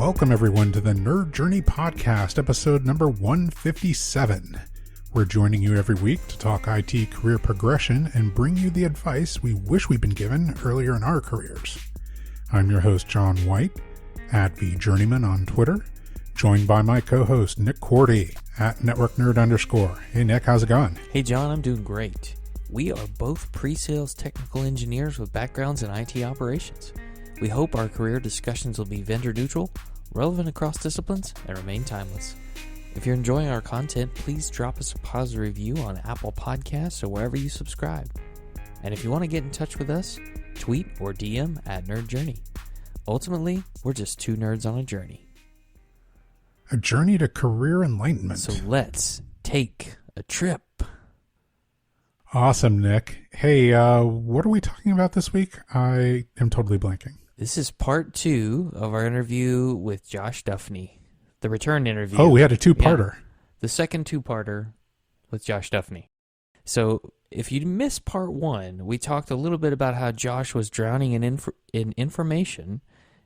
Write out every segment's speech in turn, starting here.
Welcome, everyone, to the Nerd Journey Podcast, episode number 157. We're joining you every week to talk IT career progression and bring you the advice we wish we'd been given earlier in our careers. I'm your host, John White, at @VJourneyman on Twitter, joined by my co-host, Nick Cordy, at @NetworkNerd_. Hey, Nick, how's it going? Hey, John, I'm doing great. We are both pre-sales technical engineers with backgrounds in IT operations. We hope our career discussions will be vendor neutral, relevant across disciplines, and remain timeless. If you're enjoying our content, please drop us a positive review on Apple Podcasts or wherever you subscribe. And if you want to get in touch with us, tweet or DM at Nerd Journey. Ultimately, we're just two nerds on a journey. A journey to career enlightenment. So let's take a trip. Awesome, Nick. Hey, what are we talking about this week? I am totally blanking. This is part 2 of our interview with Josh Duffney, the return interview. Oh, we had a two-parter. Yeah, the second two-parter with Josh Duffney. So if you missed part 1, we talked a little bit about how Josh was drowning in information,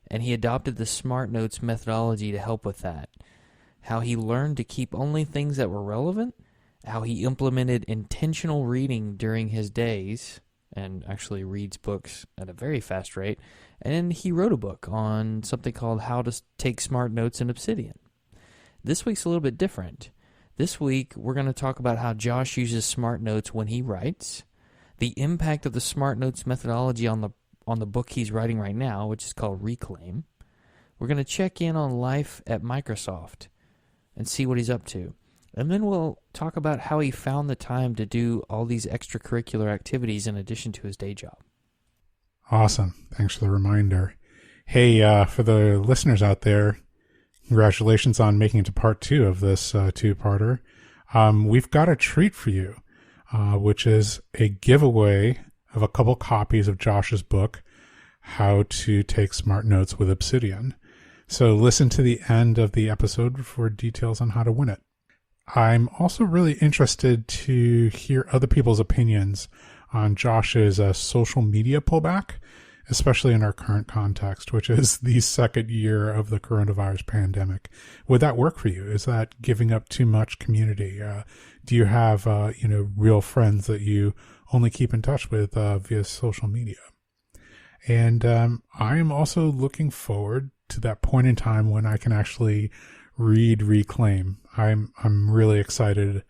and he adopted the Smart Notes methodology to help with that. How he learned to keep only things that were relevant, how he implemented intentional reading during his days, and actually reads books at a very fast rate, and he wrote a book on something called How to Take Smart Notes in Obsidian. This week's a little bit different. This week, we're going to talk about how Josh uses Smart Notes when he writes, the impact of the Smart Notes methodology on the book he's writing right now, which is called Reclaim. We're going to check in on life at Microsoft and see what he's up to. And then we'll talk about how he found the time to do all these extracurricular activities in addition to his day job. Awesome. Thanks for the reminder. Hey, for the listeners out there, congratulations on making it to part 2 of this two-parter. We've got a treat for you, which is a giveaway of a couple copies of Josh's book, How to Take Smart Notes with Obsidian. So listen to the end of the episode for details on how to win it. I'm also really interested to hear other people's opinions on Josh's social media pullback, especially in our current context, which is the second year of the coronavirus pandemic. Would that work for you? Is that giving up too much community? Do you have real friends that you only keep in touch with via social media? And I am also looking forward to that point in time when I can actually read Reclaim. I'm really excited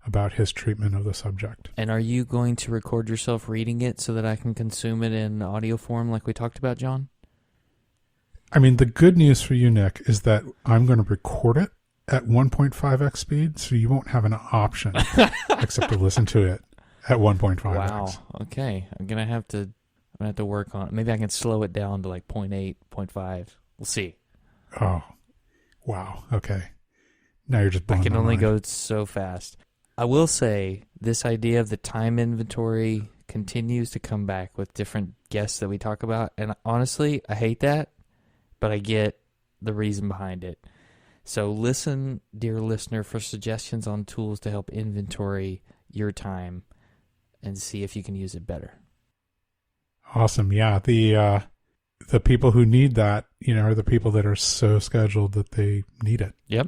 about his treatment of the subject. And are you going to record yourself reading it so that I can consume it in audio form like we talked about, John? I mean, the good news for you, Nick, is that I'm going to record it at 1.5x speed, so you won't have an option except to listen to it at 1.5x. Wow. Okay. I'm gonna have to work on it. Maybe I can slow it down to like 0.8, 0.5. We'll see. Oh. Wow. Okay. Now you're just blowing I can my only mind. go so fast. I will say this idea of the time inventory continues to come back with different guests that we talk about. And honestly, I hate that, but I get the reason behind it. So listen, dear listener, for suggestions on tools to help inventory your time and see if you can use it better. Awesome. Yeah. The people who need that, are the people that are so scheduled that they need it. Yep.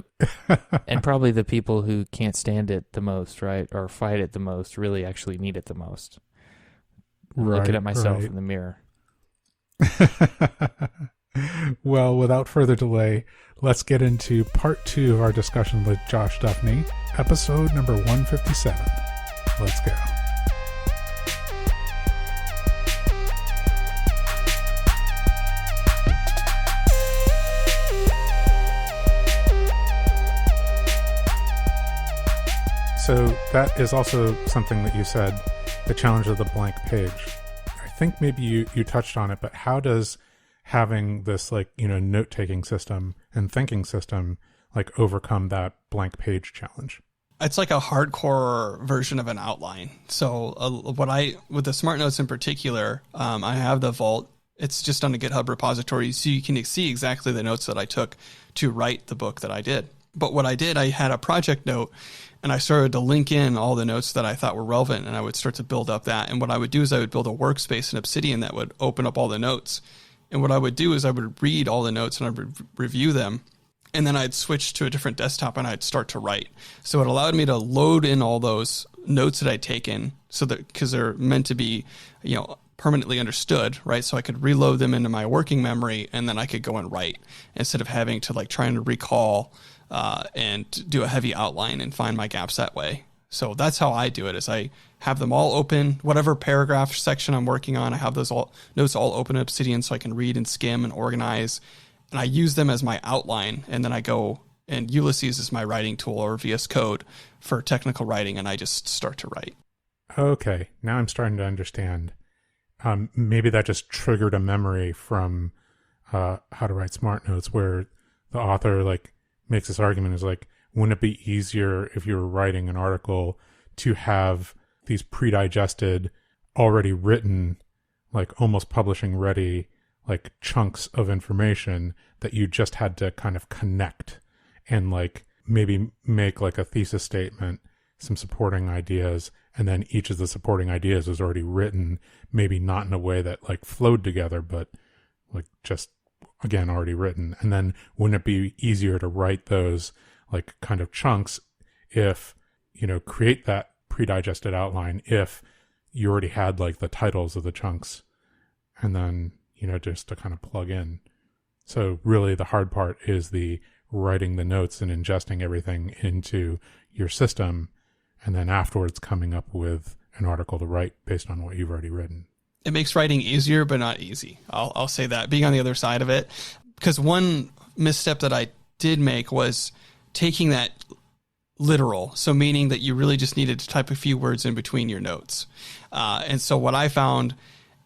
And probably the people who can't stand it the most, right? Or fight it the most, really actually need it the most. Right, looking at myself right. in the mirror. Well, without further delay, let's get into part 2 of our discussion with Josh Duffney, episode number 157. Let's go. So that is also something that you said, the challenge of the blank page. I think maybe you touched on it, but how does having this note-taking system and thinking system overcome that blank page challenge? It's like a hardcore version of an outline. So with the Smart Notes in particular, I have the Vault. It's just on a GitHub repository, so you can see exactly the notes that I took to write the book that I did. But what I did, I had a project note, and I started to link in all the notes that I thought were relevant, and I would start to build up that. And what I would do is I would build a workspace in Obsidian that would open up all the notes. And what I would do is I would read all the notes and I would review them. And then I'd switch to a different desktop and I'd start to write. So it allowed me to load in all those notes that I'd taken, so that, because they're meant to be, permanently understood, right? So I could reload them into my working memory, and then I could go and write instead of having to trying to recall and do a heavy outline and find my gaps that way. So that's how I do it. Is I have them all open, whatever paragraph section I'm working on, I have those notes all open in Obsidian so I can read and skim and organize. And I use them as my outline, and then I go, and Ulysses is my writing tool, or VS Code for technical writing, and I just start to write. Okay, now I'm starting to understand. Maybe that just triggered a memory from How to Write Smart Notes, where the author makes this argument is wouldn't it be easier if you were writing an article to have these pre-digested, already written, almost publishing ready, chunks of information that you just had to kind of connect and maybe make a thesis statement, some supporting ideas, and then each of the supporting ideas was already written, maybe not in a way that flowed together, but just again already written. And then wouldn't it be easier to write those kind of chunks if create that pre-digested outline if you already had the titles of the chunks, and then just to kind of plug in. So really the hard part is the writing the notes and ingesting everything into your system, and then afterwards coming up with an article to write based on what you've already written. It makes writing easier, but not easy. I'll say that, being on the other side of it. Because one misstep that I did make was taking that literal. So meaning that you really just needed to type a few words in between your notes. And so what I found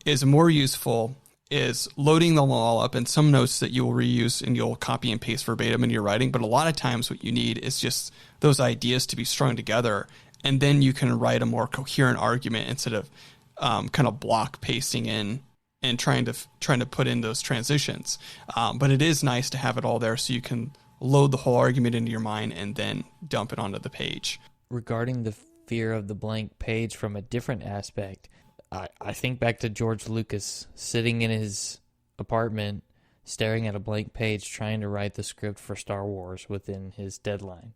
is more useful is loading them all up in some notes that you will reuse and you'll copy and paste verbatim in your writing. But a lot of times what you need is just those ideas to be strung together, and then you can write a more coherent argument instead of kind of block pasting in and trying to put in those transitions. But it is nice to have it all there so you can load the whole argument into your mind and then dump it onto the page. Regarding the fear of the blank page from a different aspect, I think back to George Lucas sitting in his apartment, staring at a blank page, trying to write the script for Star Wars within his deadline.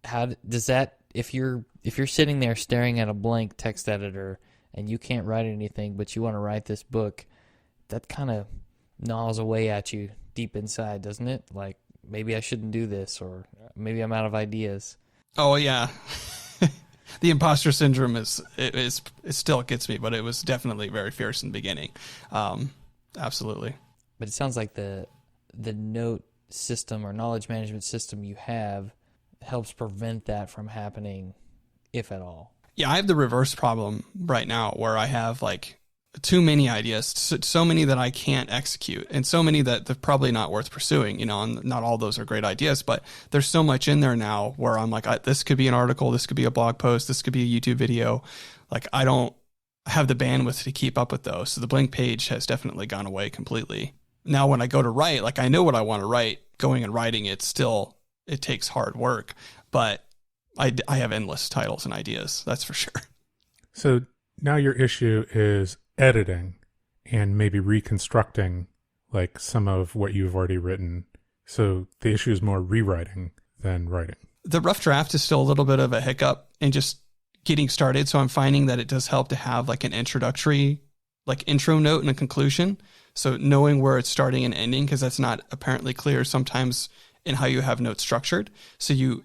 How does that, if you're sitting there staring at a blank text editor and you can't write anything, but you want to write this book, that kind of gnaws away at you deep inside, doesn't it? Maybe I shouldn't do this, or maybe I'm out of ideas. Oh yeah. The impostor syndrome it still gets me, but it was definitely very fierce in the beginning. Absolutely. But it sounds like the note system or knowledge management system you have helps prevent that from happening, if at all. Yeah, I have the reverse problem right now where I have too many ideas, so many that I can't execute, and so many that they're probably not worth pursuing, and not all those are great ideas, but there's so much in there now where I'm this could be an article, this could be a blog post, this could be a YouTube video. I don't have the bandwidth to keep up with those. So the blank page has definitely gone away completely. Now, when I go to write, I know what I want to write. Going and writing it takes hard work, but I have endless titles and ideas. That's for sure. So now your issue is editing and maybe reconstructing some of what you've already written. So the issue is more rewriting than writing. The rough draft is still a little bit of a hiccup in just getting started. So I'm finding that it does help to have an introductory, intro note and a conclusion. So knowing where it's starting and ending, because that's not apparently clear sometimes in how you have notes structured. So you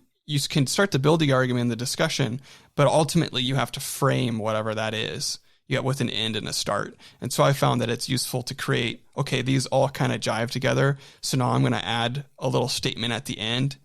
can start to build the argument in the discussion, but ultimately you have to frame whatever that is. With an end and a start. And so I found that it's useful to create, okay, these all kind of jive together. So now I'm going to add a little statement at the end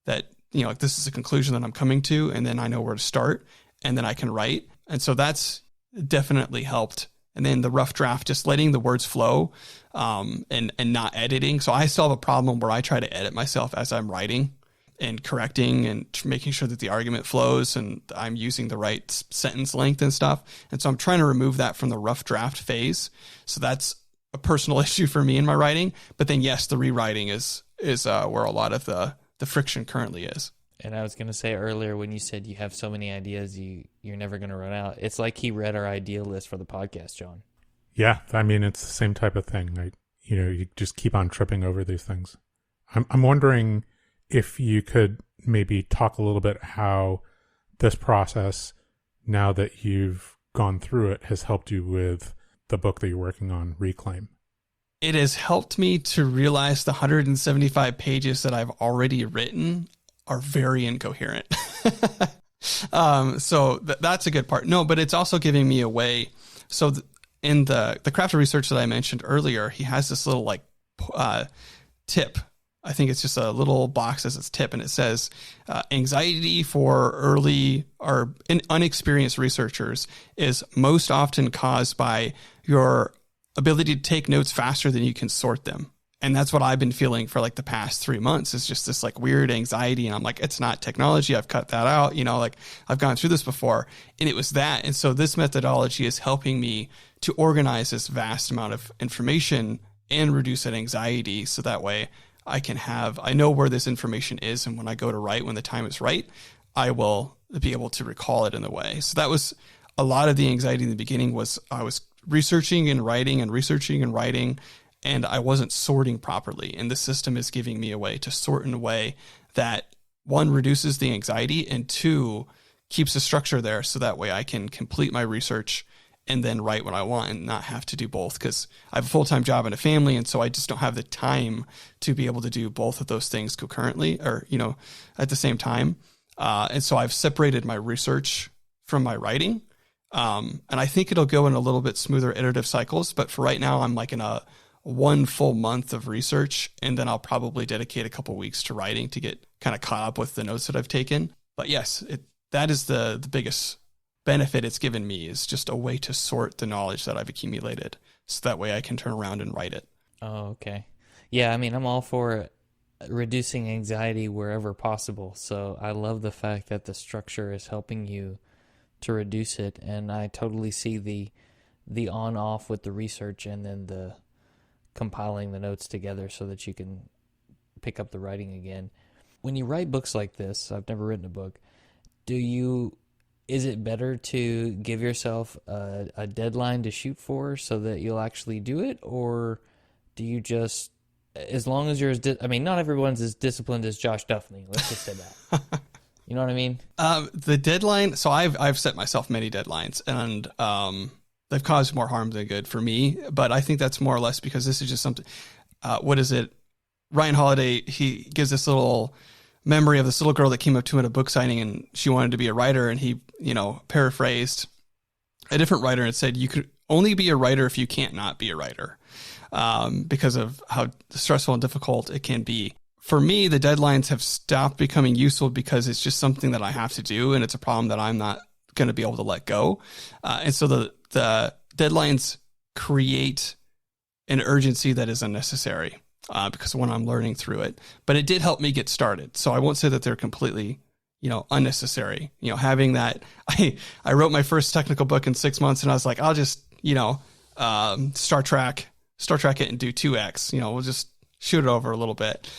that, this is a conclusion that I'm coming to, and then I know where to start, and then I can write. And so that's definitely helped. And then the rough draft, just letting the words flow and not editing. So I still have a problem where I try to edit myself as I'm writing and correcting and making sure that the argument flows and I'm using the right sentence length and stuff. And so I'm trying to remove that from the rough draft phase. So that's a personal issue for me in my writing. But then, yes, the rewriting is where a lot of the friction currently is. And I was going to say earlier, when you said you have so many ideas, you're never going to run out. It's like he read our idea list for the podcast, John. Yeah, it's the same type of thing. you just keep on tripping over these things. I'm wondering if you could maybe talk a little bit how this process, now that you've gone through it, has helped you with the book that you're working on, Reclaim. It has helped me to realize the 175 pages that I've already written are very incoherent. So that's a good part. No, but it's also giving me a way. So in the craft of research that I mentioned earlier, he has this little tip. I think it's just a little box as its tip, and it says anxiety for early or unexperienced researchers is most often caused by your ability to take notes faster than you can sort them. And that's what I've been feeling for like the past 3 months, is just this like weird anxiety. And I'm like, it's not technology. I've cut that out. Like I've gone through this before, and it was that. And so this methodology is helping me to organize this vast amount of information and reduce that anxiety. So that way I know where this information is. And when I go to write, when the time is right, I will be able to recall it in the way. So that was a lot of the anxiety in the beginning. Was I was researching and writing and researching and writing, and I wasn't sorting properly. And the system is giving me a way to sort in a way that, one, reduces the anxiety, and two, keeps the structure there. So that way I can complete my research and then write what I want and not have to do both, because I have a full-time job and a family. And so I just don't have the time to be able to do both of those things concurrently or, at the same time. And so I've separated my research from my writing. And I think it'll go in a little bit smoother iterative cycles. But for right now, I'm like in a 1 full month of research, and then I'll probably dedicate a couple weeks to writing to get kind of caught up with the notes that I've taken. But yes, that is the biggest benefit it's given me, is just a way to sort the knowledge that I've accumulated, so that way I can turn around and write it. Oh, okay. Yeah, I mean, I'm all for reducing anxiety wherever possible. So I love the fact that the structure is helping you to reduce it. And I totally see the on-off with the research, and then the compiling the notes together so that you can pick up the writing again. When you write books like this, I've never written a book, is it better to give yourself a deadline to shoot for so that you'll actually do it? Or do you just, as long as you're not everyone's as disciplined as Josh Duffney. Let's just say that. You know what I mean? The deadline. So I've set myself many deadlines, and they've caused more harm than good for me. But I think that's more or less because this is just something. What is it? Ryan Holiday, he gives this little memory of this little girl that came up to him at a book signing, and she wanted to be a writer, and he, paraphrased a different writer and said, you could only be a writer if you can't not be a writer, because of how stressful and difficult it can be. For me, the deadlines have stopped becoming useful because it's just something that I have to do, and it's a problem that I'm not going to be able to let go. And so the deadlines create an urgency that is unnecessary. Because when I'm learning through it, but it did help me get started. So I won't say that they're completely, unnecessary. Having that, I wrote my first technical book in 6 months, and I was like, I'll just, Star Trek it and do 2X. We'll just shoot it over a little bit.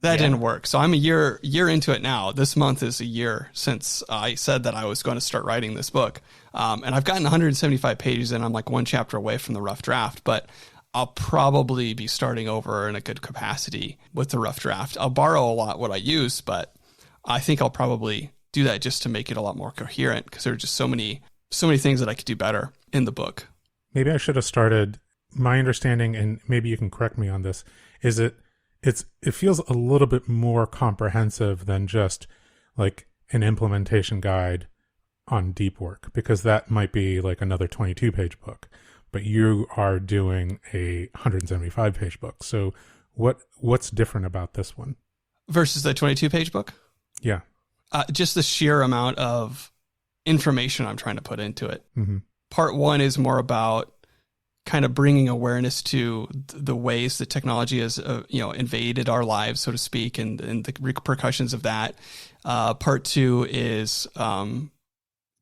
That didn't work. So I'm a year into it now. This month is a year since I said that I was going to start writing this book, and I've gotten 175 pages, and I'm like one chapter away from the rough draft, but I'll probably be starting over in a good capacity with the rough draft. I'll borrow a lot what I use, but I think I'll probably do that just to make it a lot more coherent, because there are just so many things that I could do better in the book. Maybe I should have started. My understanding, and maybe you can correct me on this, is it feels a little bit more comprehensive than just like an implementation guide on deep work, because that might be like another 22-page book. But you are doing a 175-page book. So what's different about this one? Versus the 22-page book? Yeah. Just the sheer amount of information I'm trying to put into it. Mm-hmm. Part one is more about kind of bringing awareness to the ways that technology has, invaded our lives, so to speak, and the repercussions of that. Part two is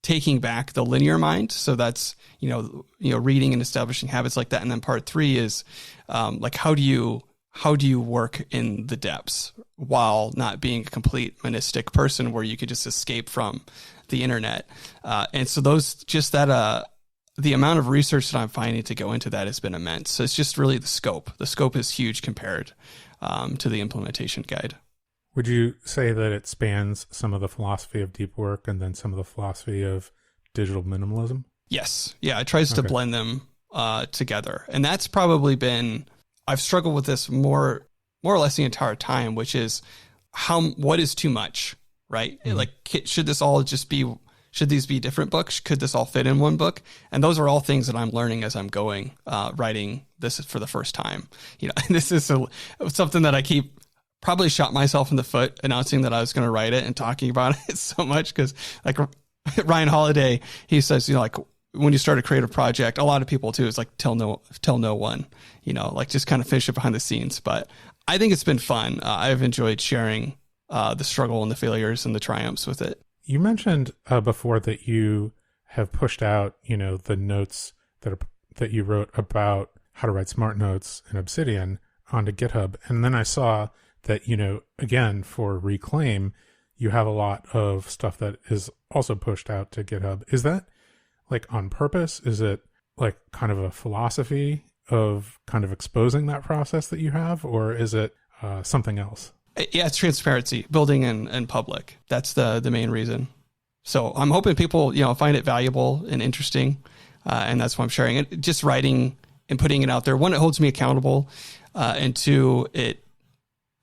taking back the linear mind. So that's, reading and establishing habits like that. And then part three is how do you work in the depths while not being a complete monistic person where you could just escape from the internet. And so the amount of research that I'm finding to go into that has been immense. So it's just really the scope. The scope is huge compared to the implementation guide. Would you say that it spans some of the philosophy of deep work and then some of the philosophy of digital minimalism? Yes. Yeah, it tries to blend them together. And that's probably been, I've struggled with this more or less the entire time, which is what is too much, right? Mm-hmm. Like, should these be different books? Could this all fit in one book? And those are all things that I'm learning as I'm going, writing this for the first time. This is something that I probably shot myself in the foot announcing that I was going to write it and talking about it so much. Cause like Ryan Holiday, he says, like when you start a creative project, a lot of people too, is like, tell no one, like just kind of finish it behind the scenes. But I think it's been fun. I've enjoyed sharing the struggle and the failures and the triumphs with it. You mentioned before that you have pushed out, the notes that you wrote about how to write smart notes in Obsidian onto GitHub. And then I saw that, again, for Reclaim, you have a lot of stuff that is also pushed out to GitHub. Is that like on purpose? Is it like kind of a philosophy of kind of exposing that process that you have, or is it something else? Yeah, it's transparency, building in public. That's the main reason. So I'm hoping people, find it valuable and interesting. And that's why I'm sharing it. Just writing and putting it out there. One, it holds me accountable. And two,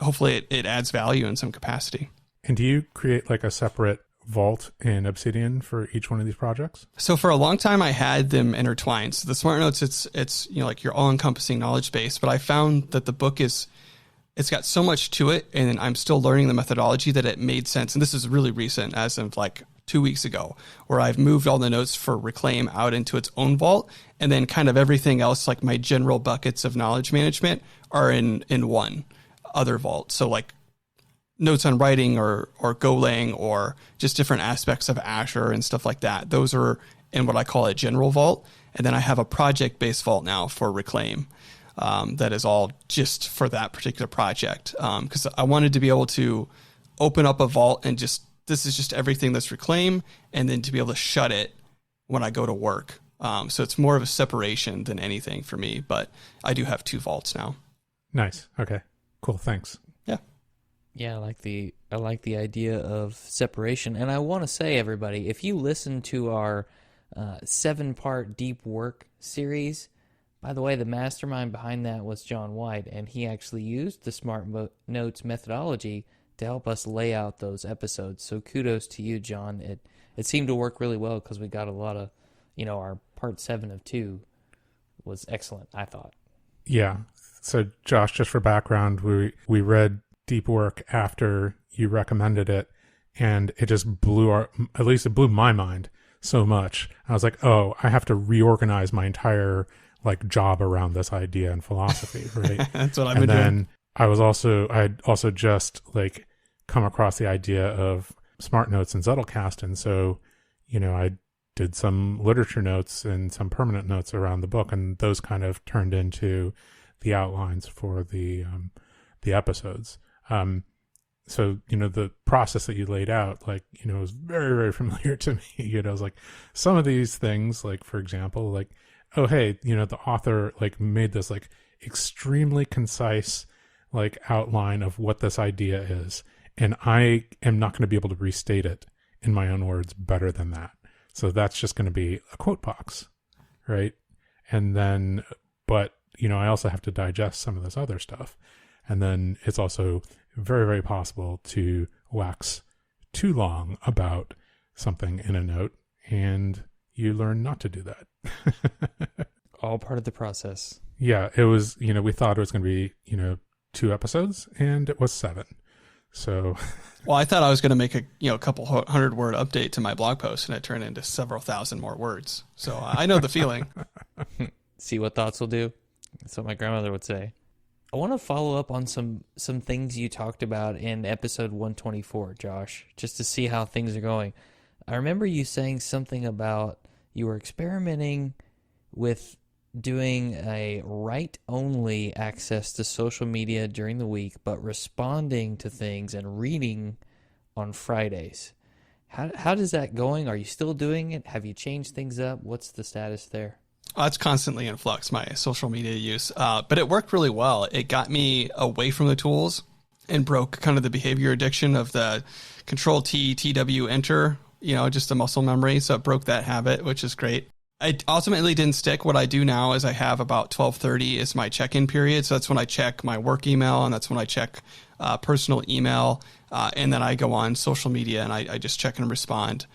hopefully it adds value in some capacity. And do you create like a separate vault in Obsidian for each one of these projects? So for a long time, I had them intertwined. So the Smart Notes, it's like your all-encompassing knowledge base. But I found that the book it's got so much to it, and I'm still learning the methodology that it made sense. And this is really recent, as of like 2 weeks ago, where I've moved all the notes for Reclaim out into its own vault. And then kind of everything else, like my general buckets of knowledge management, are in one other vault. So like notes on writing or Golang or just different aspects of Azure and stuff like that. Those are in what I call a general vault. And then I have a project-based vault now for Reclaim. That is all just for that particular project. Because I wanted to be able to open up a vault and this is just everything that's Reclaim, and then to be able to shut it when I go to work. So it's more of a separation than anything for me, but I do have two vaults now. Nice. Okay, cool. Thanks. Yeah. Yeah. I like the idea of separation. And I want to say, everybody, if you listen to our 7-part deep work series, by the way, the mastermind behind that was John White, and he actually used the Smart Notes methodology to help us lay out those episodes. So kudos to you, John. It seemed to work really well because we got a lot of, our part 7 of 2 was excellent, I thought. Yeah. So Josh, just for background, we read Deep Work after you recommended it, and it just blew my mind so much. I was like, oh, I have to reorganize my entire job around this idea and philosophy, right? That's what I've been doing. I had also just come across the idea of Smart Notes and Zettelkasten. And so, I did some literature notes and some permanent notes around the book, and those kind of turned into the outlines for the episodes. So, the process that you laid out, was very, very familiar to me. It was some of these things, for example, oh, hey, the author made this extremely concise outline of what this idea is. And I am not going to be able to restate it in my own words better than that. So that's just going to be a quote box, right? And then, but, I also have to digest some of this other stuff. And then it's also very, very possible to wax too long about something in a note, and you learn not to do that. All part of the process. Yeah, it was, we thought it was going to be, 2 episodes, and it was 7. So, well, I thought I was going to make a couple 100-word update to my blog post, and it turned into several thousand more words. So I know the feeling. See what thoughts will do. That's what my grandmother would say. I want to follow up on some things you talked about in episode 124, Josh, just to see how things are going. I remember you saying something about you were experimenting with doing a write-only access to social media during the week, but responding to things and reading on Fridays. How does that going? Are you still doing it? Have you changed things up? What's the status there? It's constantly in flux, my social media use. But it worked really well. It got me away from the tools and broke kind of the behavior addiction of the Control T, TW, enter, just the muscle memory. So it broke that habit, which is great. It ultimately didn't stick. What I do now is I have about 12:30 is my check-in period. So that's when I check my work email, and that's when I check personal email. And then I go on social media and I just check and respond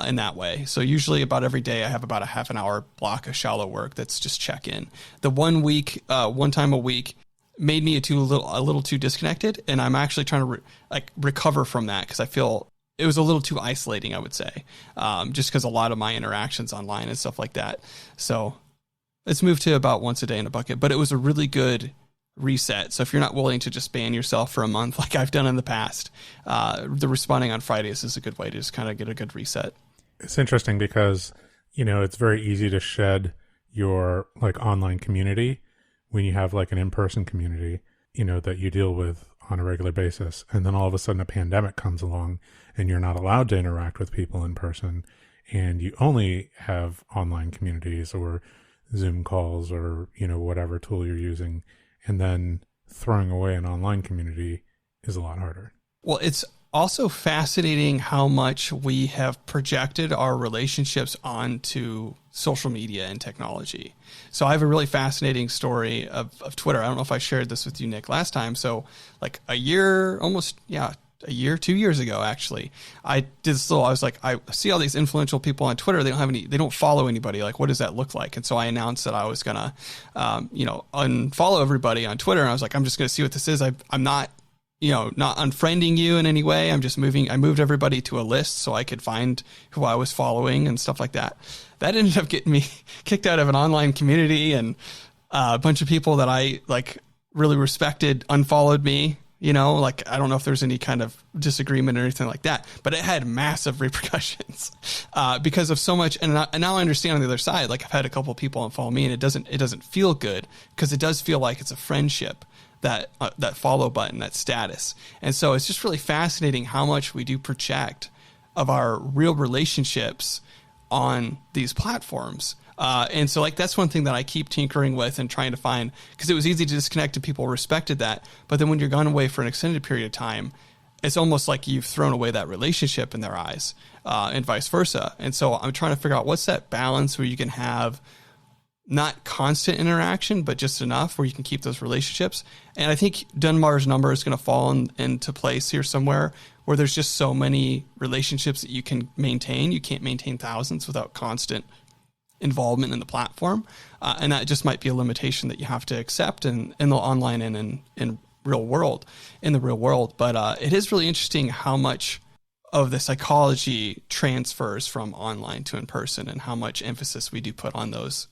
in that way. So usually about every day I have about a half an hour block of shallow work that's just check-in. The 1 week, one time a week made me a little too disconnected. And I'm actually trying to recover from that because I feel it was a little too isolating, I would say, just because a lot of my interactions online and stuff like that. So it's moved to about once a day in a bucket, but it was a really good reset. So if you're not willing to just ban yourself for a month like I've done in the past, the responding on Fridays is a good way to just kind of get a good reset. It's interesting because, it's very easy to shed your online community when you have an in-person community, that you deal with on a regular basis. And then all of a sudden a pandemic comes along and you're not allowed to interact with people in person and you only have online communities or Zoom calls or, whatever tool you're using. And then throwing away an online community is a lot harder. Well, it's also fascinating how much we have projected our relationships onto social media and technology. So I have a really fascinating story of Twitter. I don't know if I shared this with you, Nick, last time. So a year, 2 years ago, actually, I was like, I see all these influential people on Twitter. They don't follow anybody. What does that look like? And so I announced that I was going to, unfollow everybody on Twitter. And I was like, I'm just going to see what this is. I'm not unfriending you in any way. I moved everybody to a list so I could find who I was following and stuff like that. That ended up getting me kicked out of an online community, and a bunch of people that I really respected unfollowed me. I don't know if there's any kind of disagreement or anything like that, but it had massive repercussions because of so much. And now I understand on the other side. I've had a couple of people unfollow me, and it doesn't feel good because it does feel like it's a friendship. That follow button, that status. And so it's just really fascinating how much we do project of our real relationships on these platforms. And so that's one thing that I keep tinkering with and trying to find, because it was easy to disconnect and people respected that. But then when you're gone away for an extended period of time, it's almost like you've thrown away that relationship in their eyes, and vice versa. And so I'm trying to figure out what's that balance where you can have not constant interaction, but just enough where you can keep those relationships. And I think Dunbar's number is going to fall into place here somewhere where there's just so many relationships that you can maintain. You can't maintain thousands without constant involvement in the platform. And that just might be a limitation that you have to accept in the online and in the real world. But it is really interesting how much of the psychology transfers from online to in person and how much emphasis we do put on those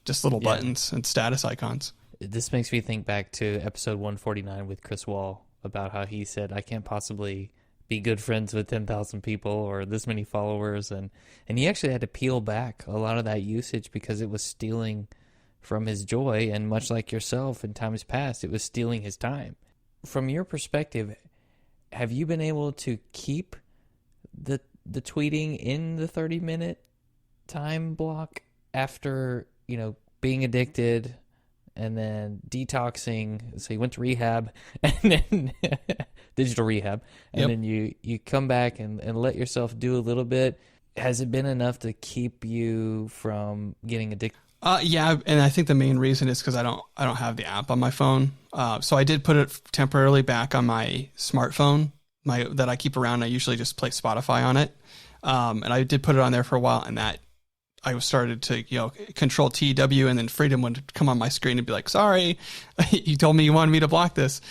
just little buttons and status icons. This makes me think back to episode 149 with Chris Wall about how he said, I can't possibly be good friends with 10,000 people or this many followers. And he actually had to peel back a lot of that usage because it was stealing from his joy. And much like yourself in times past, it was stealing his time. From your perspective, have you been able to keep the tweeting in the 30-minute time block after being addicted and then detoxing? So you went to rehab and then digital rehab, and then you come back and let yourself do a little bit. Has it been enough to keep you from getting addicted? Yeah, and I think the main reason is because I don't have the app on my phone. So I did put it temporarily back on my smartphone, that I keep around. I usually just play Spotify on it, and I did put it on there for a while, and that I started to, Control TW, and then Freedom would come on my screen and be like, sorry, you told me you wanted me to block this.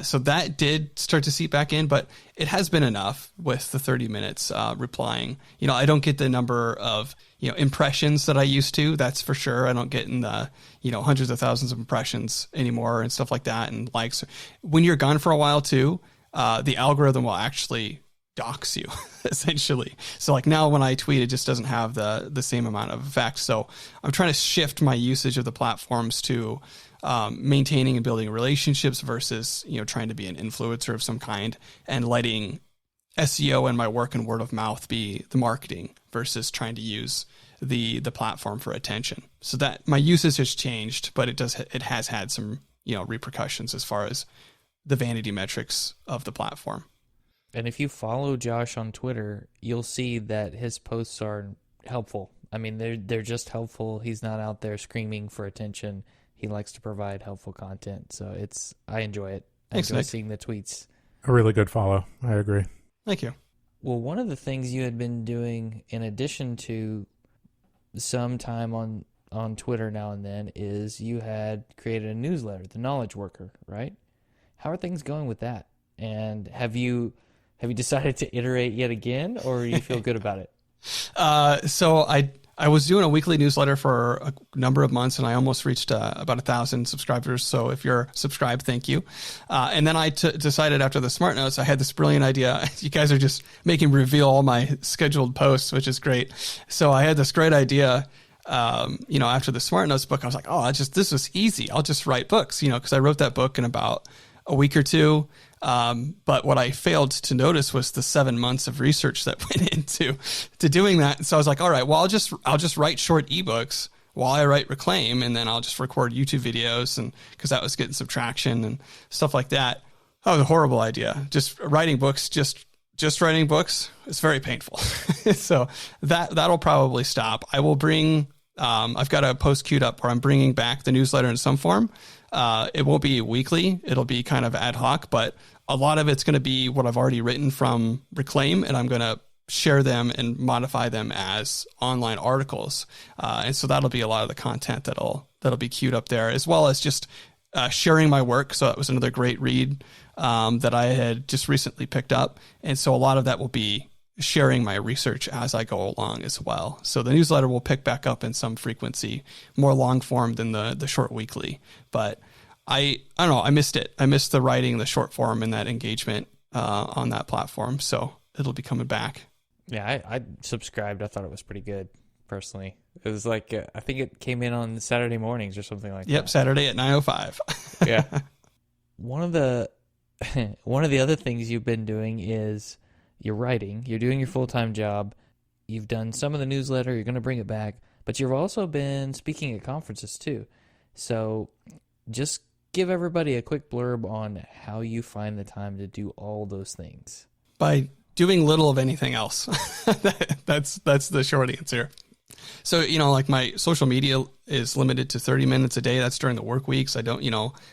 So that did start to seep back in, but it has been enough with the 30 minutes replying. I don't get the number of, impressions that I used to, that's for sure. I don't get in the, hundreds of thousands of impressions anymore and stuff like that, and likes. When you're gone for a while too, the algorithm will actually dox you essentially. So now when I tweet, it just doesn't have the same amount of effect. So I'm trying to shift my usage of the platforms to maintaining and building relationships versus, trying to be an influencer of some kind and letting SEO and my work and word of mouth be the marketing versus trying to use the platform for attention. So that my usage has changed, but it has had some, repercussions as far as the vanity metrics of the platform. And if you follow Josh on Twitter, you'll see that his posts are helpful. I mean, they're just helpful. He's not out there screaming for attention. He likes to provide helpful content. So I enjoy it. Thanks, enjoy Nick. seeing the tweets. A really good follow. I agree. Thank you. Well, one of the things you had been doing in addition to some time on Twitter now and then is you had created a newsletter, The Knowledge Worker, right? How are things going with that? And have you decided to iterate yet again, or you feel good about it? So I was doing a weekly newsletter for a number of months, and I almost reached about 1,000 subscribers. So if you're subscribed, thank you. And then I decided after the Smart Notes, I had this brilliant idea. You guys are just making me reveal all my scheduled posts, which is great. So I had this great idea. After the Smart Notes book, I was like, this was easy. I'll just write books, because I wrote that book in about a week or two. But what I failed to notice was the 7 months of research that went into doing that. So I was like, all right, well, I'll just write short ebooks while I write Reclaim, and then I'll just record YouTube videos, and because that was getting some traction and stuff like that. That was a horrible idea. Just writing books, just writing books. It's very painful. So that'll probably stop. I will bring. I've got a post queued up where I'm bringing back the newsletter in some form. It won't be weekly. It'll be kind of ad hoc, but a lot of it's going to be what I've already written from Reclaim, and I'm going to share them and modify them as online articles. And so that'll be a lot of the content that'll be queued up there, as well as just sharing my work. So that was another great read that I had just recently picked up. And so a lot of that will be sharing my research as I go along as well. So the newsletter will pick back up in some frequency, more long form than the short weekly. But I don't know, I missed it. I missed the writing, the short form, and that engagement on that platform. So it'll be coming back. Yeah, I subscribed. I thought it was pretty good, personally. It was like, I think it came in on Saturday mornings or something like that. Yep, Saturday at 9:05. Yeah. One of the other things you've been doing is you're writing, you're doing your full-time job, you've done some of the newsletter, you're going to bring it back, but you've also been speaking at conferences too. So just give everybody a quick blurb on how you find the time to do all those things. By doing little of anything else. That's the short answer. So, like my social media is limited to 30 minutes a day. That's during the work weeks. I don't,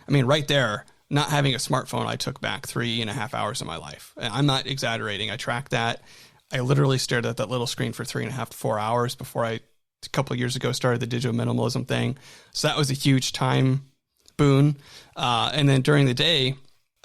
right there, not having a smartphone, I took back 3.5 hours of my life. And I'm not exaggerating. I tracked that. I literally stared at that little screen for 3.5 to 4 hours before a couple of years ago, started the digital minimalism thing. So that was a huge time boon. And then during the day,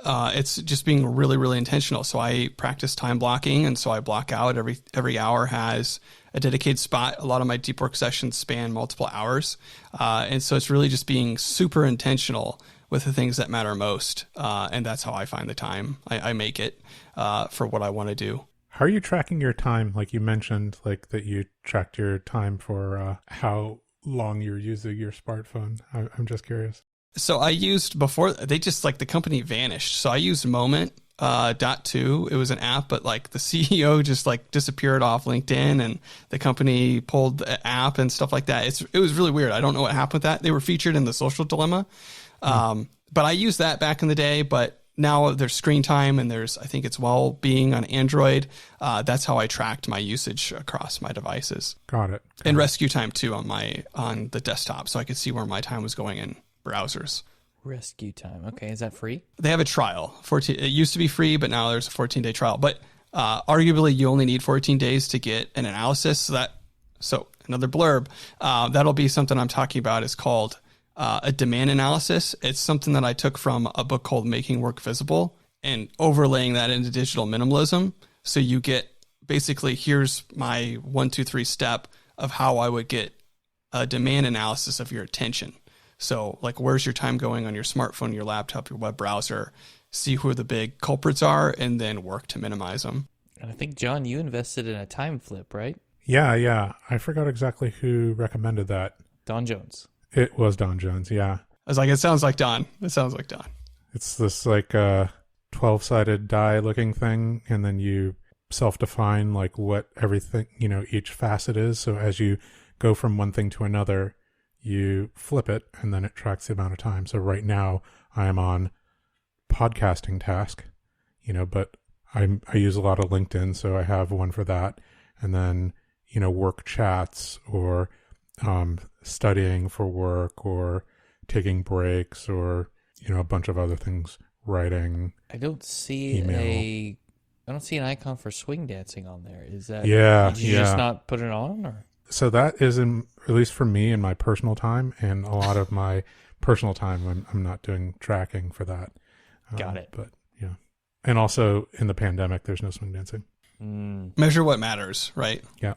it's just being really, really intentional. So I practice time blocking. And so I block out every hour has a dedicated spot. A lot of my deep work sessions span multiple hours. And so it's really just being super intentional with the things that matter most. And that's how I find the time. I make it for what I want to do. How are you tracking your time? Like you mentioned, like that you tracked your time for how long you're using your smartphone. I'm just curious. So I used before, they just the company vanished. So I used Moment.2. It was an app, but the CEO just disappeared off LinkedIn, and the company pulled the app and stuff like that. It was really weird. I don't know what happened with that. They were featured in The Social Dilemma. But I used that back in the day, but now there's screen time and I think it's Well-Being on Android. That's how I tracked my usage across my devices. Got it. And Rescue Time too on the desktop. So I could see where my time was going in browsers. Rescue Time. Okay. Is that free? They have a trial. It used to be free, but now there's a 14-day trial. But arguably, you only need 14 days to get an analysis. So another blurb, that'll be something I'm talking about is called a demand analysis. It's something that I took from a book called Making Work Visible and overlaying that into digital minimalism. So you get basically, here's my 1, 2, 3 step of how I would get a demand analysis of your attention. So where's your time going on your smartphone, your laptop, your web browser, see who the big culprits are, and then work to minimize them. And I think, John, you invested in a time flip, right? Yeah. I forgot exactly who recommended that. Don Jones. It was Don Jones, yeah. I was like, it sounds like Don. It sounds like Don. It's this 12-sided die looking thing, and then you self-define like what everything, each facet is. So as you go from one thing to another, you flip it and then it tracks the amount of time. So right now I am on podcasting task, but I use a lot of LinkedIn, so I have one for that. And then, work chats or studying for work or taking breaks or, a bunch of other things, writing. I don't see email. I don't see an icon for swing dancing on there. Is that, Yeah, did you just not put it on, or? So that is, at least for me, in my personal time, and a lot of my personal time when I'm not doing tracking for that. Got it. But yeah. And also in the pandemic, there's no swing dancing. Measure what matters, right? Yeah,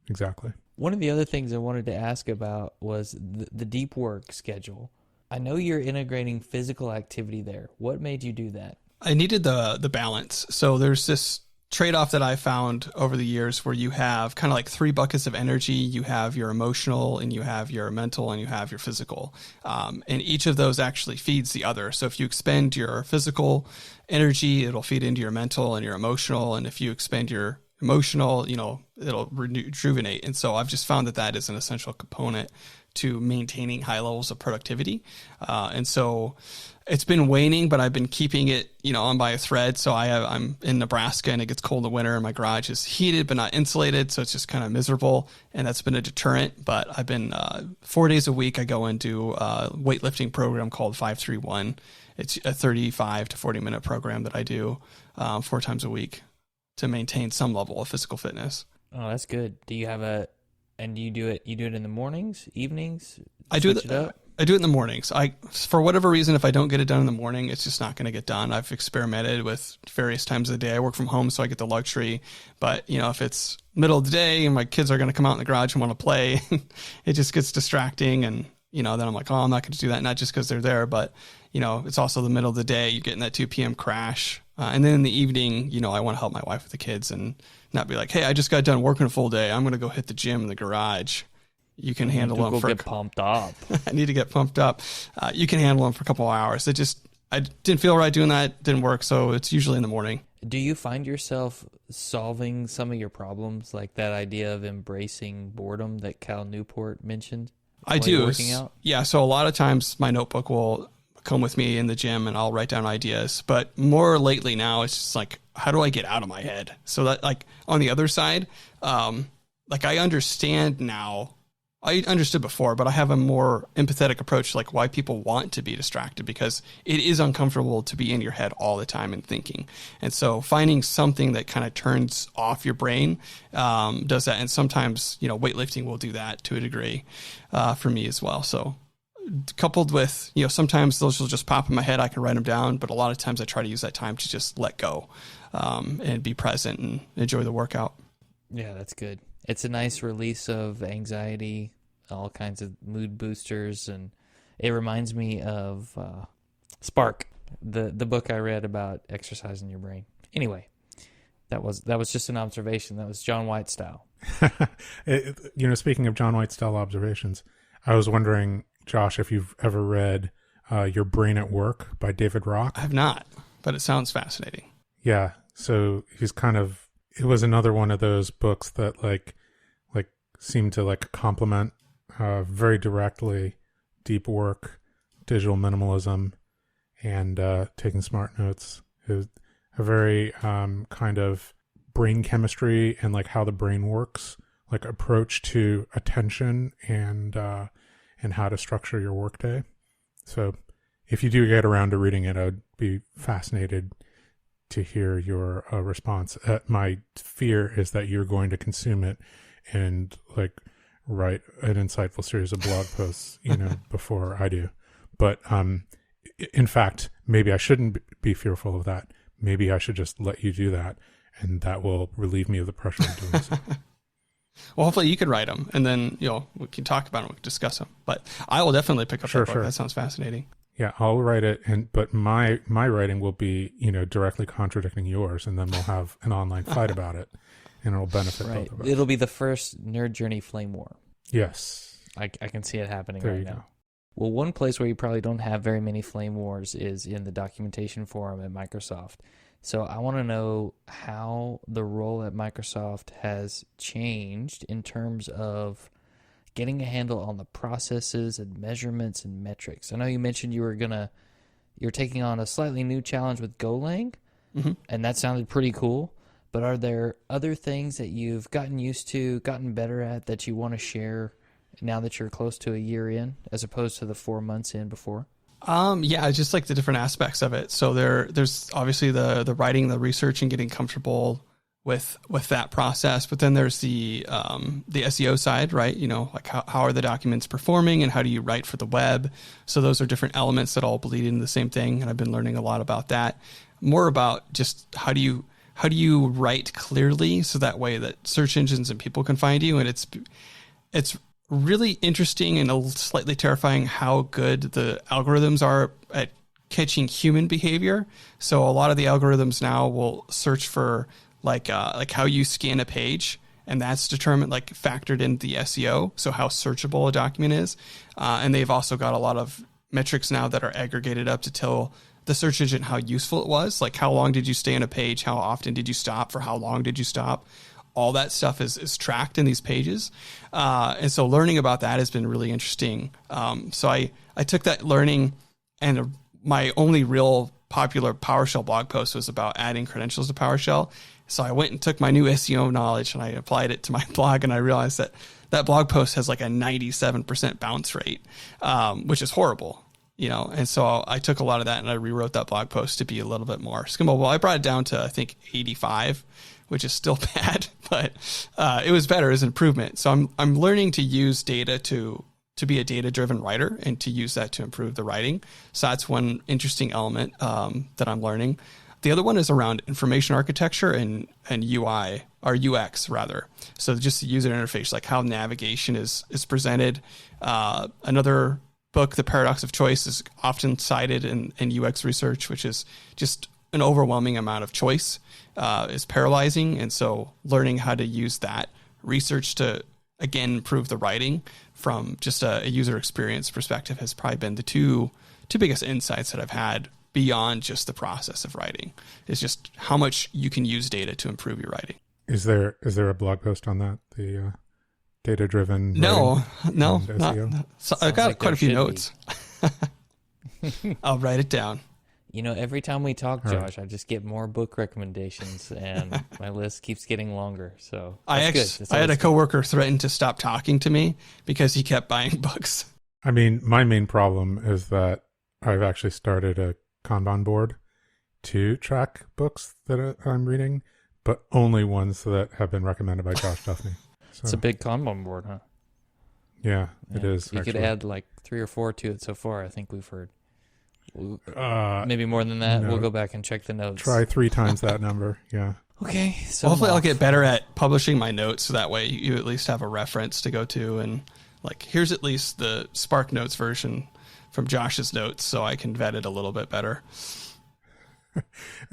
exactly. One of the other things I wanted to ask about was the deep work schedule. I know you're integrating physical activity there. What made you do that? I needed the balance. So there's this trade-off that I found over the years where you have kind of like 3 buckets of energy. You have your emotional, and you have your mental, and you have your physical. And each of those actually feeds the other. So if you expend your physical energy, it'll feed into your mental and your emotional. And if you expend your emotional, it'll rejuvenate. And so I've just found that is an essential component to maintaining high levels of productivity. And so it's been waning, but I've been keeping it, on by a thread. So I'm in Nebraska and it gets cold in the winter and my garage is heated but not insulated. So it's just kind of miserable. And that's been a deterrent. But I've been 4 days a week. I go and do a weightlifting program called 531. It's a 35 to 40 minute program that I do 4 times a week to maintain some level of physical fitness. Oh, that's good. Do you have and you do it in the mornings, evenings? I do it in the mornings. For whatever reason, if I don't get it done in the morning, it's just not going to get done. I've experimented with various times of the day. I work from home, so I get the luxury. But, if it's middle of the day and my kids are going to come out in the garage and want to play, it just gets distracting. And, then I'm like, I'm not going to do that. Not just because they're there, but, it's also the middle of the day. You're getting that 2 p.m. crash. And then in the evening, I want to help my wife with the kids and not be like, hey, I just got done working a full day. I'm going to go hit the gym in the garage. You can handle them for get pumped up. I need to get pumped up. You can handle them for a couple of hours. I didn't feel right doing that. Didn't work. So it's usually in the morning. Do you find yourself solving some of your problems, like that idea of embracing boredom that Cal Newport mentioned? I do. Working out? Yeah. So a lot of times my notebook will come with me in the gym and I'll write down ideas. But more lately now, it's just like, how do I get out of my head? So that, like, on the other side, I understand now. I understood before, but I have a more empathetic approach to like why people want to be distracted, because it is uncomfortable to be in your head all the time and thinking. And so finding something that kind of turns off your brain does that. And sometimes, weightlifting will do that to a degree for me as well. So coupled with, sometimes those will just pop in my head. I can write them down, but a lot of times I try to use that time to just let go and be present and enjoy the workout. Yeah, that's good. It's a nice release of anxiety, all kinds of mood boosters, and it reminds me of Spark, the book I read about exercising your brain. Anyway, that was just an observation. That was John White style. Speaking of John White style observations, I was wondering, Josh, if you've ever read Your Brain at Work by David Rock. I have not, but it sounds fascinating. Yeah, so it was another one of those books that like seemed to like complement very directly deep work, digital minimalism, and taking smart notes. It was a very kind of brain chemistry and like how the brain works, like approach to attention and how to structure your workday. So if you do get around to reading it, I'd be fascinated to hear your response. My fear is that you're going to consume it and like write an insightful series of blog posts, before I do. But in fact, maybe I shouldn't be fearful of that. Maybe I should just let you do that, and that will relieve me of the pressure of doing so. Well, hopefully you could write them, and then we can talk about them, we can discuss them. But I will definitely pick up that book. Sure. That sounds fascinating. Yeah, I'll write it, but my writing will be directly contradicting yours, and then we'll have an online fight about it, and it'll benefit both of us. It'll be the first Nerd Journey flame war. Yes, I can see it happening there right you now. go. Well, one place where you probably don't have very many flame wars is in the documentation forum at Microsoft. So I want to know how the role at Microsoft has changed in terms of getting a handle on the processes and measurements and metrics. I know you mentioned you're taking on a slightly new challenge with Golang, and that sounded pretty cool. But are there other things that you've gotten used to, gotten better at, that you want to share now that you're close to a year in, as opposed to the 4 months in before? Yeah, I just like the different aspects of it. So there's obviously the writing, the research, and getting comfortable with that process. But then there's the SEO side, right? You know, like how are the documents performing, and how do you write for the web? So those are different elements that all bleed into the same thing. And I've been learning a lot about that. More about just how do you write clearly so that way that search engines and people can find you. And it's really interesting and slightly terrifying how good the algorithms are at catching human behavior. So a lot of the algorithms now will search for like how you scan a page, and that's determined, like factored into the SEO. So how searchable a document is. And they've also got a lot of metrics now that are aggregated up to tell the search engine how useful it was. Like how long did you stay on a page? How often did you stop? For how long did you stop? All that stuff is tracked in these pages. And so learning about that has been really interesting. So I took that learning, and my only real popular PowerShell blog post was about adding credentials to PowerShell. So I went and took my new SEO knowledge and I applied it to my blog, and I realized that blog post has like a 97% bounce rate, which is horrible. You know, and so I took a lot of that and I rewrote that blog post to be a little bit more skimmable. I brought it down to, I think, 85, which is still bad, but it was better as an improvement. So I'm learning to use data to be a data-driven writer and to use that to improve the writing. So that's one interesting element that I'm learning. The other one is around information architecture and UI, or UX rather. So just the user interface, like how navigation is presented. Another book, The Paradox of Choice, is often cited in UX research, which is just an overwhelming amount of choice is paralyzing. And so learning how to use that research to, again, improve the writing from just a user experience perspective has probably been the two biggest insights that I've had beyond just the process of writing. Is just how much you can use data to improve your writing. Is there a blog post on that? The data-driven No. SEO? So I've got quite a few notes. I'll write it down. You know, every time we talk, Josh, I just get more book recommendations, and my list keeps getting longer. So I had a coworker threaten to stop talking to me because he kept buying books. I mean, my main problem is that I've actually started a Kanban board to track books that I'm reading, but only ones that have been recommended by Josh Duffney. So, it's a big Kanban board, huh? Yeah, it is. You could add like 3 or 4 to it so far, I think we've heard. Maybe more than that. No. We'll go back and check the notes. Try 3 times that number. Yeah. Okay. So hopefully I'll get better at publishing my notes, so that way you at least have a reference to go to, and like here's at least the Spark Notes version from Josh's notes, so I can vet it a little bit better.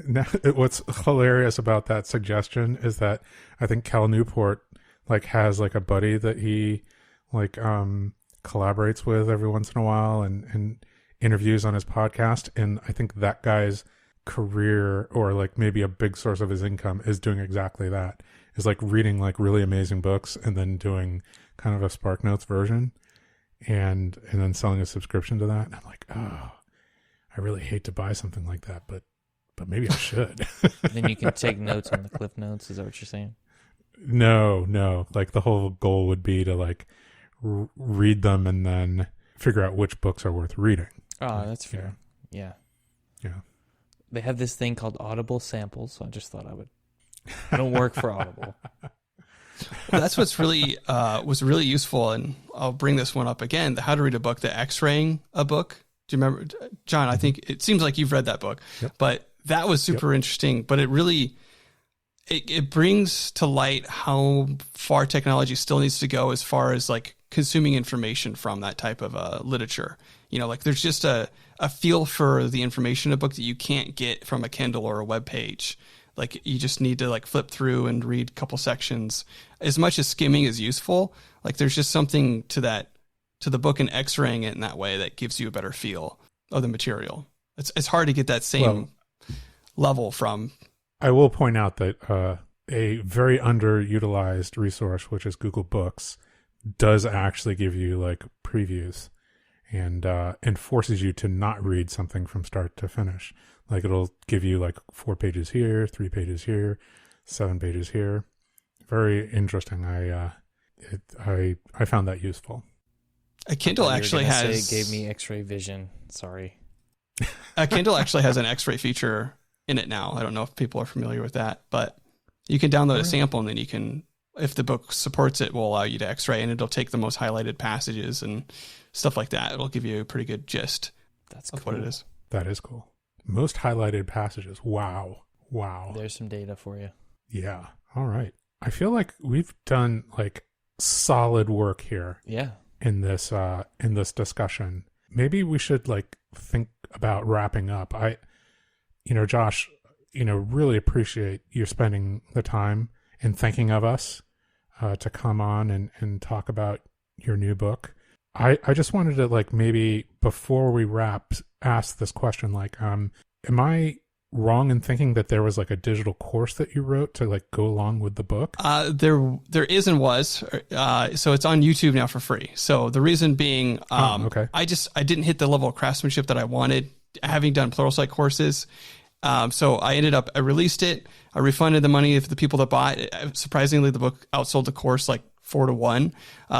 Now, what's hilarious about that suggestion is that I think Cal Newport has a buddy that he collaborates with every once in a while and interviews on his podcast, and I think that guy's career, or maybe a big source of his income, is doing exactly that. Is reading really amazing books and then doing kind of a Spark Notes version, and then selling a subscription to that. And I'm like, oh, I really hate to buy something like that, but maybe I should. Then you can take notes on the Cliff Notes. Is that what you're saying? No. The whole goal would be to read them and then figure out which books are worth reading. Oh, that's fair. Yeah. They have this thing called Audible samples, so I just thought I don't work for Audible. Well, that's what's really was really useful, and I'll bring this one up again. The How to Read a Book, the X-raying a book. Do you remember, John? I think it seems like you've read that book, but that was super interesting. But it really it brings to light how far technology still needs to go as far as consuming information from that type of literature. There's just a feel for the information in a book that you can't get from a Kindle or a web page. You just need to flip through and read a couple sections. As much as skimming is useful, there's just something to the book and X-raying it in that way that gives you a better feel of the material. It's hard to get that same level from. I will point out that a very underutilized resource, which is Google Books, does actually give you like previews and forces you to not read something from start to finish. Like it'll give you like 4 pages here, 3 pages here, 7 pages here. Very interesting. I found that useful. A Kindle actually has gave me X-ray vision. Sorry. A Kindle actually has an X-ray feature in it now. I don't know if people are familiar with that, but you can download a sample and then you can, if the book supports it, will allow you to X-ray, and it'll take the most highlighted passages and stuff like that. It'll give you a pretty good gist of what it is. That is cool. Most highlighted passages. Wow. There's some data for you. Yeah. All right. I feel like we've done like solid work here. Yeah. In this discussion. Maybe we should like think about wrapping up. Josh, really appreciate you spending the time and thinking of us to come on and talk about your new book. I just wanted to like maybe before we wrap ask this question, like, am I wrong in thinking that there was like a digital course that you wrote to like go along with the book? There is and was. So it's on YouTube now for free. So the reason being, okay. I didn't hit the level of craftsmanship that I wanted, having done Pluralsight courses. So I released it. I refunded the money of the people that bought it. Surprisingly, the book outsold the course like 4-1.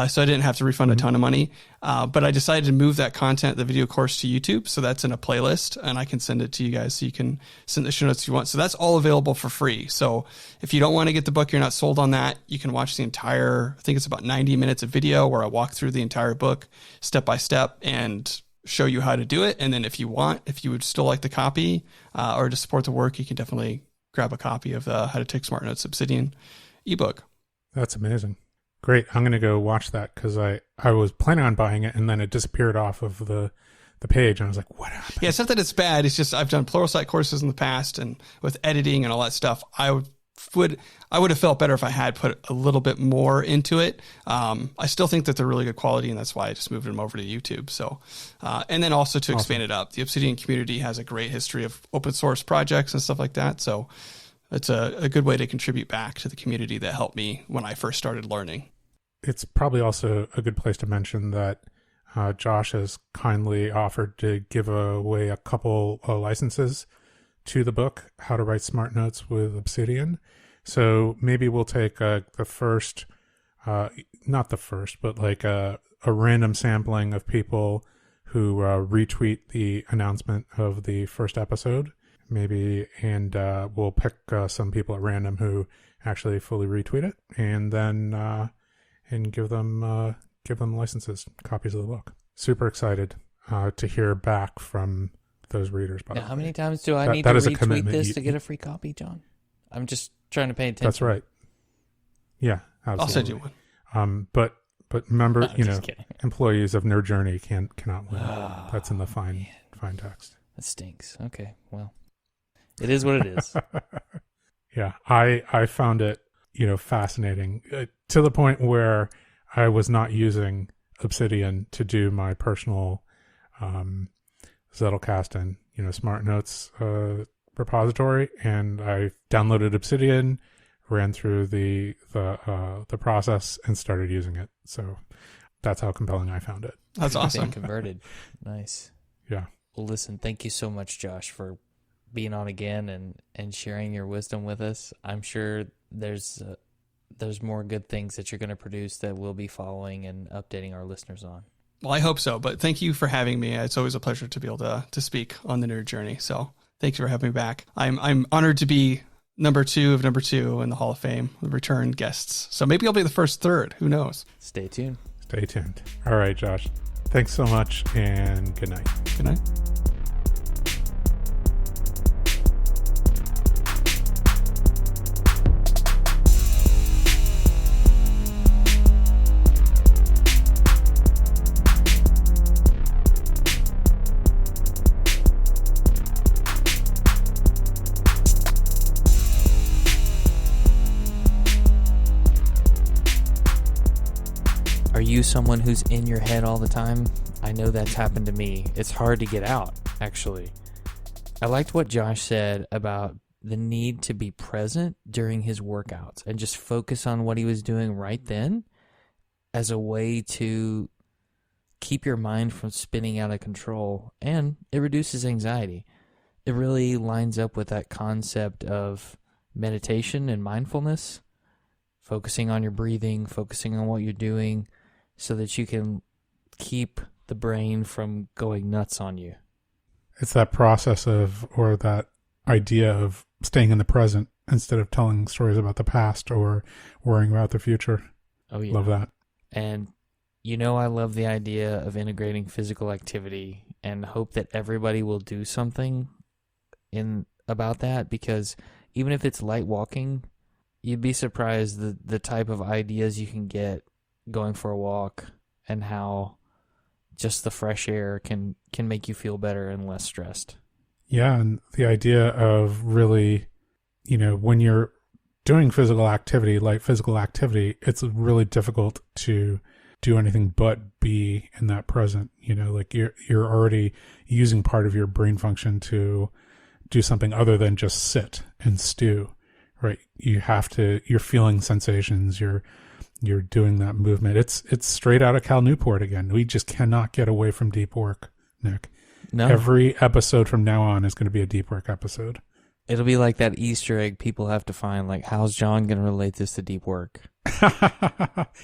So I didn't have to refund a ton of money. But I decided to move that content, the video course, to YouTube. So that's in a playlist, and I can send it to you guys so you can send the show notes if you want. So that's all available for free. So if you don't want to get the book, you're not sold on that, you can watch the entire, I think it's about 90 minutes of video where I walk through the entire book step by step and show you how to do it. And then if you would still like the copy or to support the work, you can definitely grab a copy of the How to Take Smart Notes Obsidian ebook. That's amazing. Great. I'm going to go watch that because I was planning on buying it and then it disappeared off of the page and I was like, what happened? Yeah, it's not that it's bad. It's just I've done Pluralsight courses in the past, and with editing and all that stuff, I would have felt better if I had put a little bit more into it. I still think that they're really good quality, and that's why I just moved them over to YouTube. So, and then also to expand it up, the Obsidian community has a great history of open source projects and stuff like that. So it's a good way to contribute back to the community that helped me when I first started learning. It's probably also a good place to mention that Josh has kindly offered to give away a couple licenses to the book, How to Write Smart Notes with Obsidian. So maybe we'll take the first, not the first, but like a random sampling of people who retweet the announcement of the first episode, maybe, and we'll pick some people at random who actually fully retweet it, and then and give them licenses, copies of the book. Super excited to hear back from those readers. Now, how many times do I need to retweet this to get a free copy, John? I'm just trying to pay attention. That's right. Yeah, absolutely. I'll send you one. But remember, kidding. Employees of Nerd Journey cannot win. That's in the fine text. That stinks. Okay, well, it is what it is. Yeah, I found it, fascinating to the point where I was not using Obsidian to do my personal Zettelkasten and Smart Notes repository, and I downloaded Obsidian, ran through the process, and started using it. So that's how compelling I found it. That's awesome. Converted. Nice. Yeah. Well, listen, thank you so much, Josh, for being on again and sharing your wisdom with us. I'm sure there's more good things that you're going to produce that we'll be following and updating our listeners on. Well, I hope so, but thank you for having me. It's always a pleasure to be able to speak on the Nerd Journey. So thanks for having me back. I'm honored to be number 2 of number 2 in the Hall of Fame, the return guests. So maybe I'll be the first third. Who knows? Stay tuned. Stay tuned. All right, Josh. Thanks so much, and good night. Good night. Are you someone who's in your head all the time? I know that's happened to me. It's hard to get out, actually. I liked what Josh said about the need to be present during his workouts and just focus on what he was doing right then as a way to keep your mind from spinning out of control, and it reduces anxiety. It really lines up with that concept of meditation and mindfulness, focusing on your breathing, focusing on what you're doing so that you can keep the brain from going nuts on you. It's that process of, or that idea of staying in the present instead of telling stories about the past or worrying about the future. Oh, yeah. Love that. And I love the idea of integrating physical activity and hope that everybody will do something about that, because even if it's light walking, you'd be surprised the type of ideas you can get going for a walk and how just the fresh air can make you feel better and less stressed. Yeah, and the idea of really, when you're doing physical activity, light physical activity, it's really difficult to do anything but be in that present. Like you're already using part of your brain function to do something other than just sit and stew, right? You're feeling sensations, you're doing that movement. It's straight out of Cal Newport again. We just cannot get away from deep work, Nick. No. Every episode from now on is going to be a deep work episode. It'll be like that Easter egg people have to find, like, how's John going to relate this to deep work?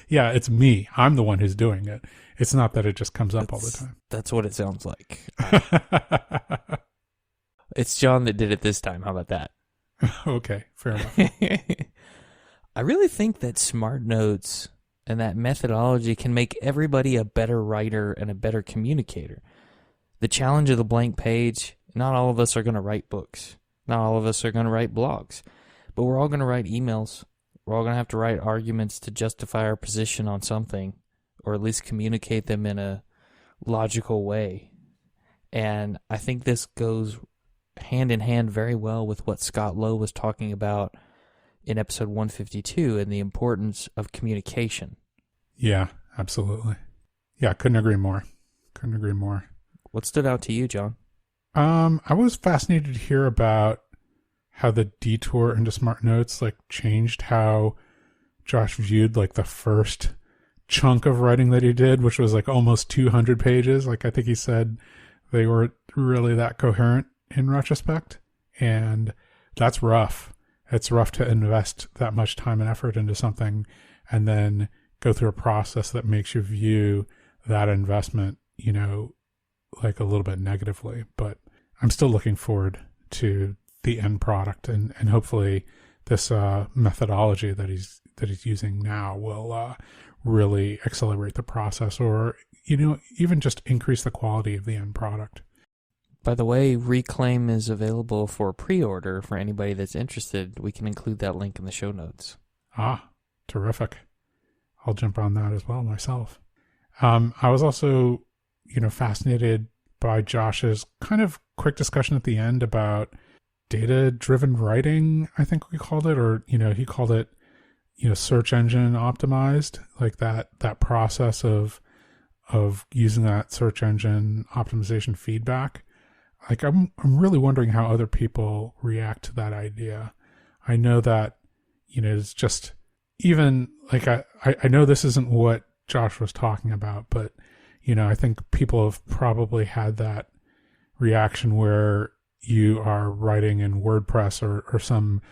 Yeah, it's me. I'm the one who's doing it. It's not that it just comes up all the time. That's what it sounds like. It's John that did it this time. How about that? Okay, fair enough. I really think that Smart Notes and that methodology can make everybody a better writer and a better communicator. The challenge of the blank page, not all of us are going to write books. Not all of us are going to write blogs. But we're all going to write emails. We're all going to have to write arguments to justify our position on something, or at least communicate them in a logical way. And I think this goes hand in hand very well with what Scott Lowe was talking about in episode 152 and the importance of communication. Yeah, absolutely. Yeah, couldn't agree more. What stood out to you, John? I was fascinated to hear about how the detour into Smart Notes changed how Josh viewed the first chunk of writing that he did, which was almost 200 pages. I think he said they weren't really that coherent in retrospect, and that's rough. It's rough to invest that much time and effort into something and then go through a process that makes you view that investment, a little bit negatively. But I'm still looking forward to the end product, and hopefully this methodology that he's using now will really accelerate the process, or even just increase the quality of the end product. By the way, Reclaim is available for pre-order for anybody that's interested. We can include that link in the show notes. Ah, terrific. I'll jump on that as well myself. I was also, fascinated by Josh's kind of quick discussion at the end about data-driven writing, I think we called it, or, he called it, search engine optimized, that process of using that search engine optimization feedback. I'm really wondering how other people react to that idea. I know that, it's just even I know this isn't what Josh was talking about, but, I think people have probably had that reaction where you are writing in WordPress or some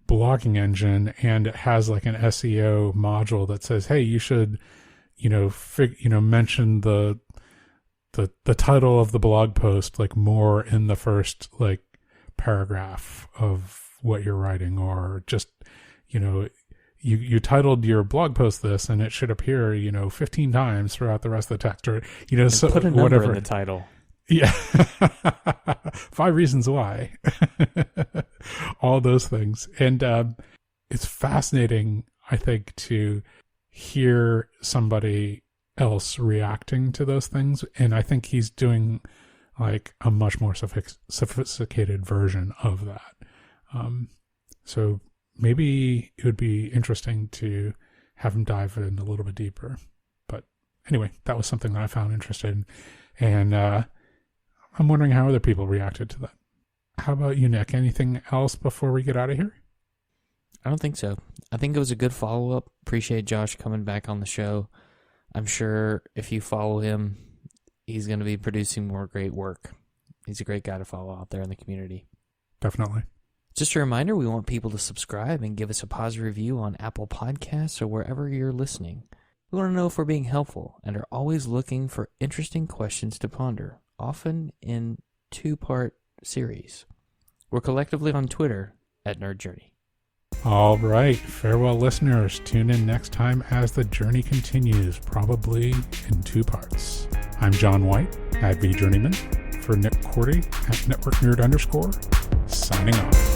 blogging engine, and it has an SEO module that says, hey, you should, mention the title of the blog post more in the first paragraph of what you're writing, or just you titled your blog post this and it should appear 15 times throughout the rest of the text, or so put a number whatever in the title. Yeah. 5 reasons why. All those things. And it's fascinating, I think, to hear somebody else reacting to those things. And I think he's doing a much more sophisticated version of that. So maybe it would be interesting to have him dive in a little bit deeper. But anyway, that was something that I found interesting. And I'm wondering how other people reacted to that. How about you, Nick? Anything else before we get out of here? I don't think so. I think it was a good follow-up. Appreciate Josh coming back on the show. I'm sure if you follow him, he's going to be producing more great work. He's a great guy to follow out there in the community. Definitely. Just a reminder, we want people to subscribe and give us a positive review on Apple Podcasts or wherever you're listening. We want to know if we're being helpful and are always looking for interesting questions to ponder, often in 2-part series. We're collectively on Twitter at Nerd Journey. All right. Farewell, listeners. Tune in next time as the journey continues, probably in 2 parts. I'm John White at VJourneyman. For Nick Cordy at Network Nerd _ signing off.